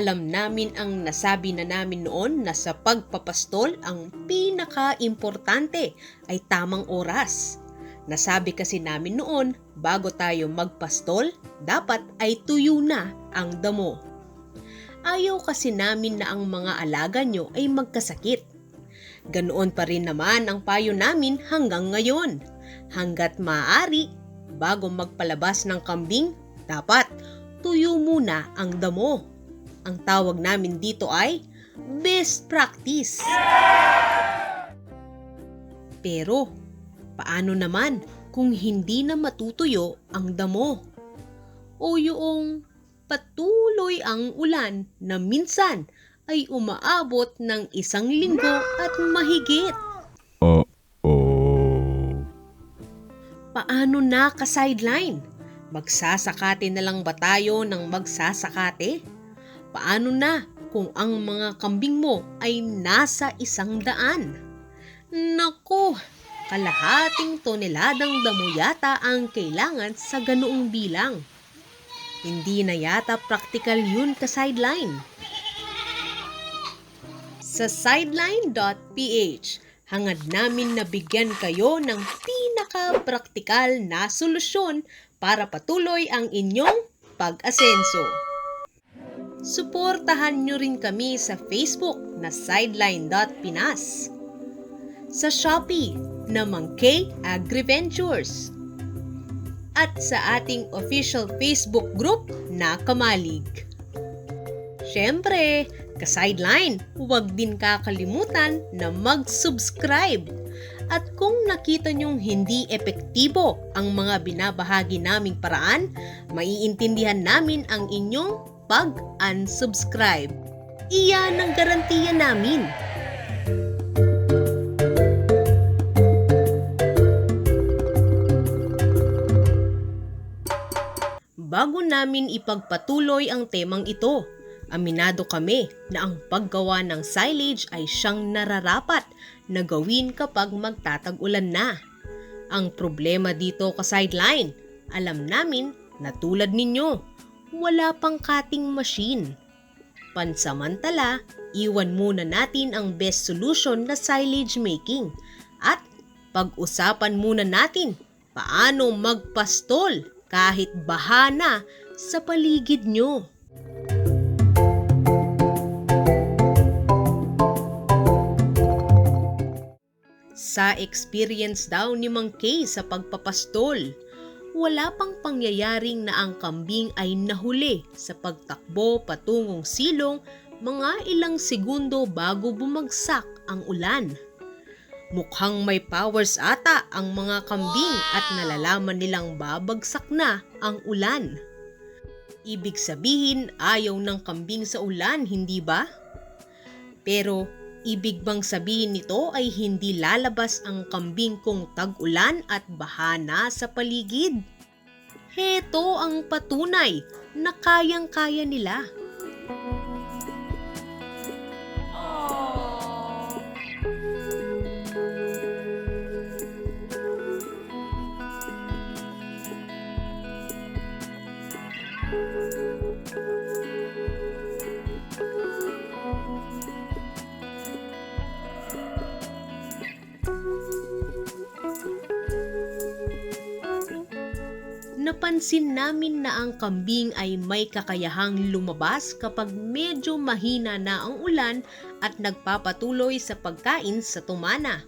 Alam namin ang nasabi na namin noon na sa pagpapastol ang pinaka-importante ay tamang oras. Nasabi kasi namin noon, bago tayo magpastol, dapat ay tuyo na ang damo. Ayaw kasi namin na ang mga alaga nyo ay magkasakit. Ganoon pa rin naman ang payo namin hanggang ngayon. Hanggat maaari, bago magpalabas ng kambing, dapat tuyo muna ang damo. Ang tawag namin dito ay best practice. Pero, paano naman kung hindi na matutuyo ang damo? O yung patuloy ang ulan na minsan ay umaabot ng 1 linggo at mahigit. Paano na ka-sideline? Magsasakate na lang ba tayo ng magsasakate? Paano na kung ang mga kambing mo ay nasa 100? Naku, kalahating toneladang damo yata ang kailangan sa ganoong bilang. Hindi na yata practical yun ka-sideline. Sa sideline.ph, hangad namin na bigyan kayo ng pinaka-praktikal na solusyon para patuloy ang inyong pag-asenso. Suportahan nyo rin kami sa Facebook na sideline.pinas, sa Shopee na Mangkay AgriVentures, at sa ating official Facebook group na Kamalig. Siyempre, ka-sideline, huwag din kakalimutan na mag-subscribe. At kung nakita nyong hindi epektibo ang mga binabahagi naming paraan, maiintindihan namin ang inyong pag-unsubscribe. Iyan ang garantiya namin. Bago namin ipagpatuloy ang temang ito, aminado kami na ang paggawa ng silage ay siyang nararapat na gawin kapag magtatag-ulan na. Ang problema dito ka-sideline, alam namin na tulad ninyo, wala pang cutting machine. Pansamantala, iwan muna natin ang best solution na silage making at pag-usapan muna natin paano magpastol kahit baha na sa paligid nyo. Sa experience daw ni Mang Kay sa pagpapastol, wala pang pangyayaring na ang kambing ay nahuli sa pagtakbo patungong silong mga ilang segundo bago bumagsak ang ulan. Mukhang may powers ata ang mga kambing at nalalaman nilang babagsak na ang ulan. Ibig sabihin ayaw ng kambing sa ulan, hindi ba? Pero ibig bang sabihin nito ay hindi lalabas ang kambing kung tag-ulan at baha na sa paligid? Heto ang patunay na kayang-kaya nila. Napansin namin na ang kambing ay may kakayahang lumabas kapag medyo mahina na ang ulan at nagpapatuloy sa pagkain sa tumana.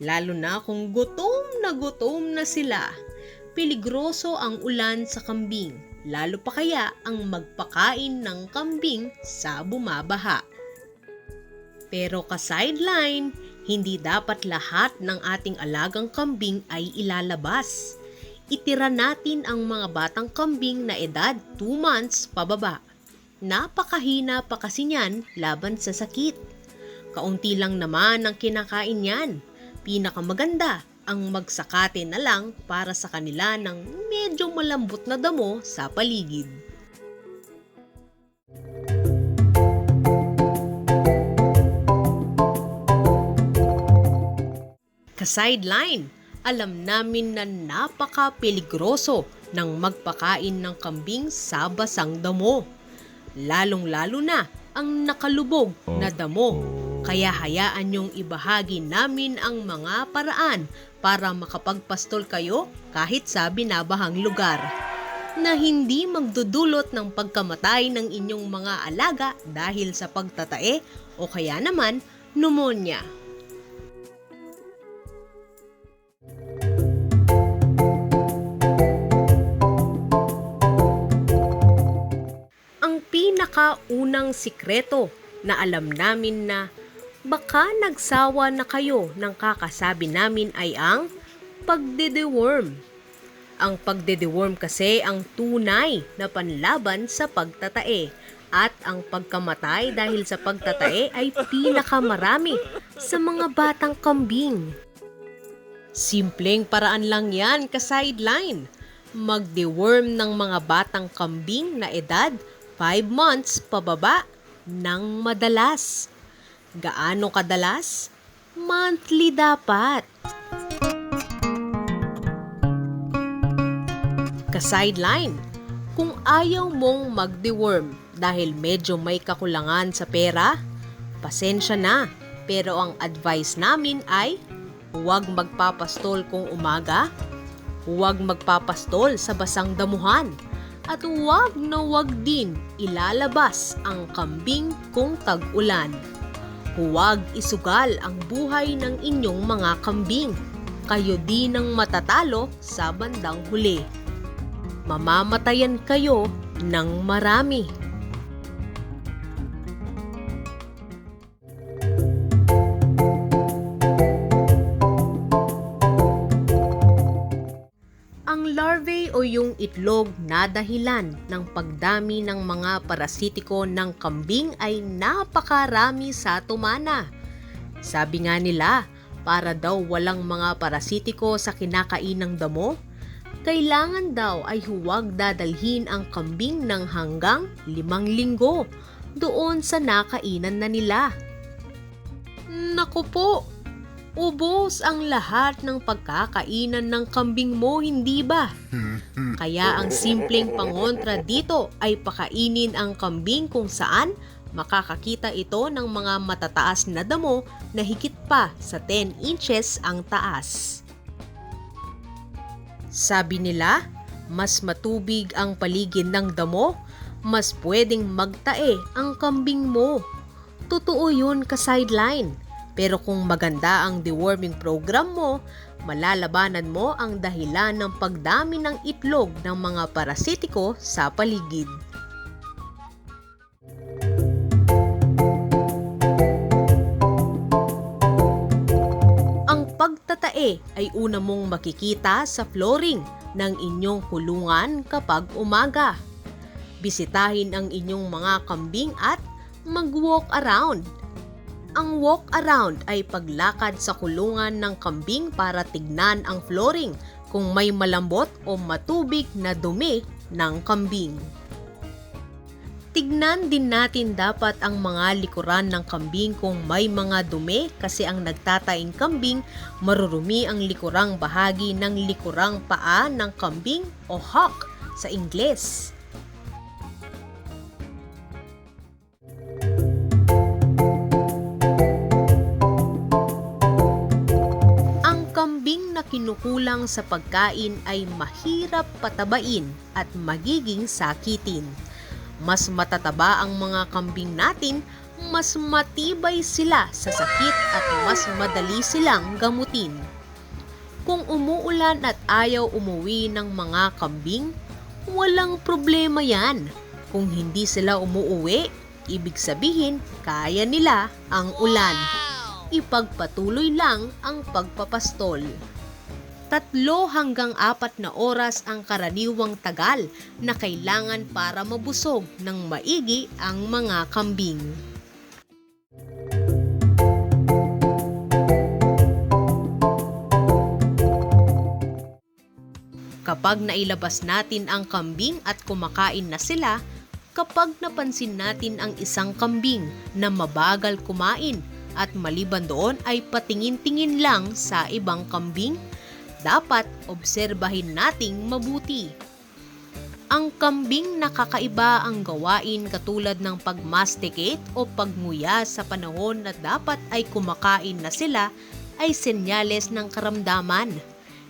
Lalo na kung gutom na sila. Peligroso ang ulan sa kambing, lalo pa kaya ang magpakain ng kambing sa bumabaha. Pero ka-sideline, hindi dapat lahat ng ating alagang kambing ay ilalabas. Itira natin ang mga batang kambing na edad 2 months pababa. Napakahina pa kasi niyan laban sa sakit. Kaunti lang naman ang kinakain niyan. Pinakamaganda ang magsakate na lang para sa kanila ng medyo malambot na damo sa paligid. Ka-sideline, alam namin na napaka-peligroso ng magpakain ng kambing sa basang damo. lalong-lalo na ang nakalubog na damo. Kaya hayaan niyong ibahagi namin ang mga paraan para makapagpastol kayo kahit sa binabahang lugar na hindi magdudulot ng pagkamatay ng inyong mga alaga dahil sa pagtatae o kaya naman pneumonia. Ang pinakaunang sikreto na alam namin na baka nagsawa na kayo ng kakasabi namin ay ang pagde-deworm. Ang pagde-deworm kasi ang tunay na panlaban sa pagtatae at ang pagkamatay dahil sa pagtatae ay pinakamarami sa mga batang kambing. Simpleng paraan lang yan ka-sideline. Mag-deworm ng mga batang kambing na edad 5 months pababa ng madalas. Gaano kadalas? Monthly dapat. Ka-sideline, kung ayaw mong mag-deworm dahil medyo may kakulangan sa pera, pasensya na. Pero ang advice namin ay huwag magpapastol kung umaga, huwag magpapastol sa basang damuhan, at huwag na huwag din ilalabas ang kambing kung tag-ulan. Huwag isugal ang buhay ng inyong mga kambing. Kayo din ang matatalo sa bandang huli. Mamamatayan kayo ng marami. Ang larvae o yung itlog na dahilan ng pagdami ng mga parasitiko ng kambing ay napakarami sa tumana. Sabi nga nila, para daw walang mga parasitiko sa kinakainang damo, kailangan daw ay huwag dadalhin ang kambing ng hanggang 5 linggo doon sa nakainan na nila. Naku po! Ubos ang lahat ng pagkakainan ng kambing mo, hindi ba? Kaya ang simpleng pangontra dito ay pakainin ang kambing kung saan makakakita ito ng mga matataas na damo na higit pa sa 10 inches ang taas. Sabi nila, mas matubig ang paligid ng damo, mas pwedeng magtae ang kambing mo. Totoo yun ka-sideline. Pero kung maganda ang deworming program mo, malalabanan mo ang dahilan ng pagdami ng itlog ng mga parasitiko sa paligid. Ang pagtatae ay una mong makikita sa flooring ng inyong kulungan kapag umaga. Bisitahin ang inyong mga kambing at mag-walk around. Ang walk around ay paglakad sa kulungan ng kambing para tignan ang flooring kung may malambot o matubig na dumi ng kambing. Tignan din natin dapat ang mga likuran ng kambing kung may mga dumi kasi ang nagtataing kambing marurumi ang likurang bahagi ng likurang paa ng kambing o hock sa Ingles. Kambing na kinukulang sa pagkain ay mahirap patabain at magiging sakitin. Mas matataba ang mga kambing natin, mas matibay sila sa sakit at mas madali silang gamutin. Kung umuulan at ayaw umuwi ng mga kambing, walang problema yan. Kung hindi sila umuuwi, ibig sabihin kaya nila ang ulan. Ipagpatuloy lang ang pagpapastol. 3 hanggang 4 na oras ang karaniwang tagal na kailangan para mabusog ng maigi ang mga kambing. Kapag nailabas natin ang kambing at kumakain na sila, kapag napansin natin ang isang kambing na mabagal kumain at maliban doon ay patingin-tingin lang sa ibang kambing, dapat obserbahin nating mabuti. Ang kambing nakakaiba ang gawain katulad ng pagmasticate o pagmuya sa panahon na dapat ay kumakain na sila ay senyales ng karamdaman.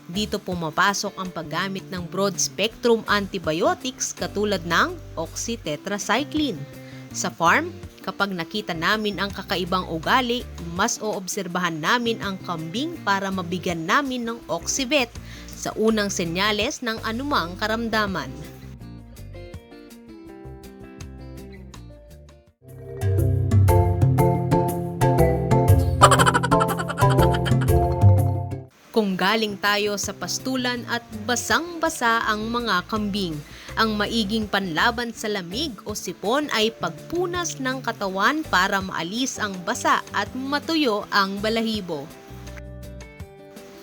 Dito pumapasok ang paggamit ng broad-spectrum antibiotics katulad ng oxytetracycline. Sa farm, kapag nakita namin ang kakaibang ugali, mas oobserbahan namin ang kambing para mabigyan namin ng oxyvet sa unang senyales ng anumang karamdaman. Kung galing tayo sa pastulan at basang-basa ang mga kambing, ang maiging panlaban sa lamig o sipon ay pagpunas ng katawan para maalis ang basa at matuyo ang balahibo.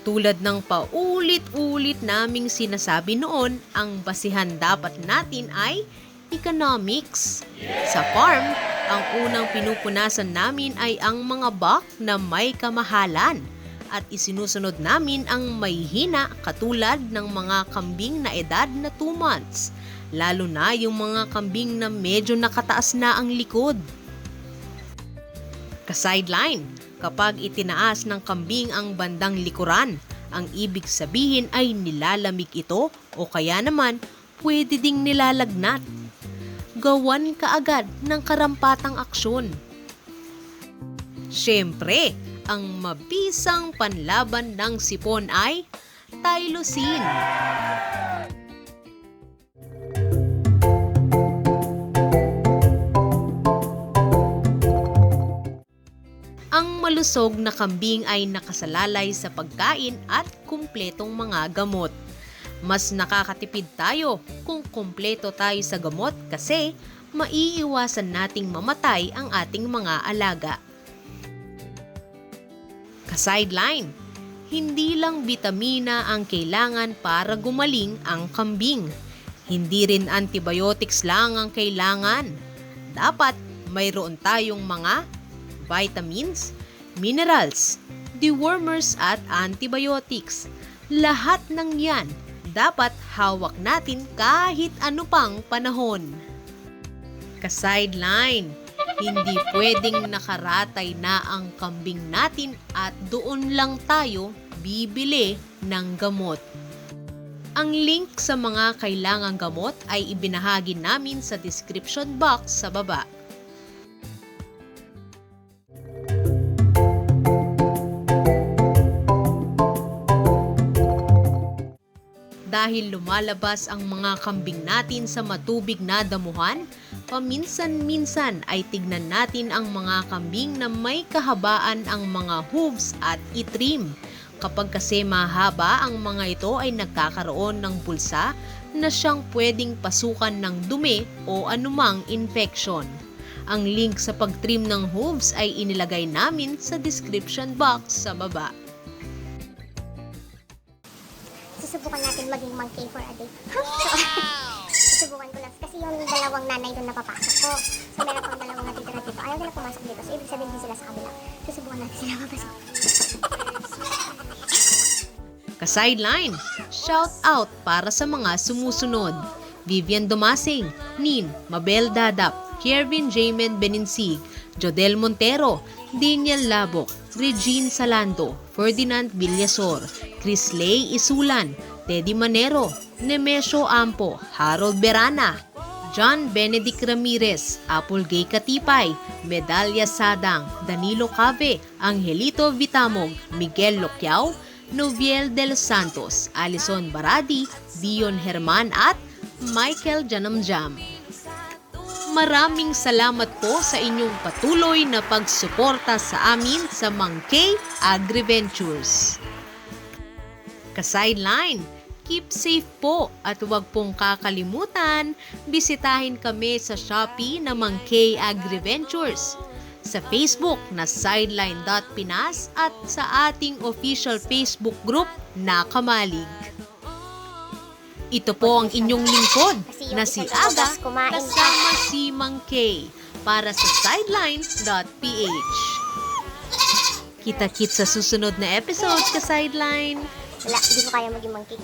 Tulad ng paulit-ulit naming sinasabi noon, ang basihan dapat natin ay economics. Sa farm, ang unang pinupunasan namin ay ang mga buck na may kamahalan. At isinusunod namin ang may hina katulad ng mga kambing na edad na 2 months, lalo na yung mga kambing na medyo nakataas na ang likod. Ka-sideline, kapag itinaas ng kambing ang bandang likuran, ang ibig sabihin ay nilalamig ito o kaya naman pwede ding nilalagnat. Gawan kaagad ng karampatang aksyon. Siyempre, ang mabisang panlaban ng sipon ay Tylosin. Ang malusog na kambing ay nakasalalay sa pagkain at kumpletong mga gamot. Mas nakakatipid tayo kung kumpleto tayo sa gamot kasi maiiwasan nating mamatay ang ating mga alaga. Ka-sideline, hindi lang bitamina ang kailangan para gumaling ang kambing. Hindi rin antibiotics lang ang kailangan. Dapat mayroon tayong mga vitamins, minerals, dewormers at antibiotics. Lahat ng yan dapat hawak natin kahit ano pang panahon. Ka-sideline, hindi pwedeng nakaratay na ang kambing natin at doon lang tayo bibili ng gamot. Ang link sa mga kailangang gamot ay ibinahagi namin sa description box sa baba. Dahil lumalabas ang mga kambing natin sa matubig na damuhan, paminsan-minsan ay tignan natin ang mga kambing na may kahabaan ang mga hooves at itrim. Kapag kasi mahaba ang mga ito ay nagkakaroon ng bulsa na siyang pwedeng pasukan ng dumi o anumang infection. Ang link sa pagtrim ng hooves ay inilagay namin sa description box sa baba. Susubukan natin maging monkey for a day. Susubukan ko lang. Kasi yung dalawang nanay doon napapasok ko. So meron pang dalawang natitira dito. Ayaw nila pumasok dito. So ibig sabihin din sila sa kabila. Susubukan natin sila mapasok. Ka-sideline, shout out para sa mga sumusunod. Vivian Domasing, Nin, Mabel Dadap, Kervin Jaymen Beninsig, Jodel Montero, Daniel Labok, Regine Salando, Ferdinand Villasor, Chris Lay Isulan, Teddy Manero, Nemesio Ampo, Harold Berana, John Benedict Ramirez, Apple Gay Katipay, Medalya Sadang, Danilo Cave, Angelito Vitamog, Miguel Loquiao, Noviel de los Santos, Alison Baradi, Dion Herman at Michael Janamjam. Maraming salamat po sa inyong patuloy na pagsuporta sa amin sa Monkey Agri-Ventures. Ka-sideline, keep safe po at huwag pong kakalimutan, bisitahin kami sa Shopee na Monkey Agri-Ventures, sa Facebook na sideline.pinas at sa ating official Facebook group na Kamalig. Ito po ang inyong lingkod na si Aga kasama si Mang Kay para sa sideline.ph. Kita-kits sa susunod na episodes ka Sideline. Wala, hindi ko kaya maging monkey.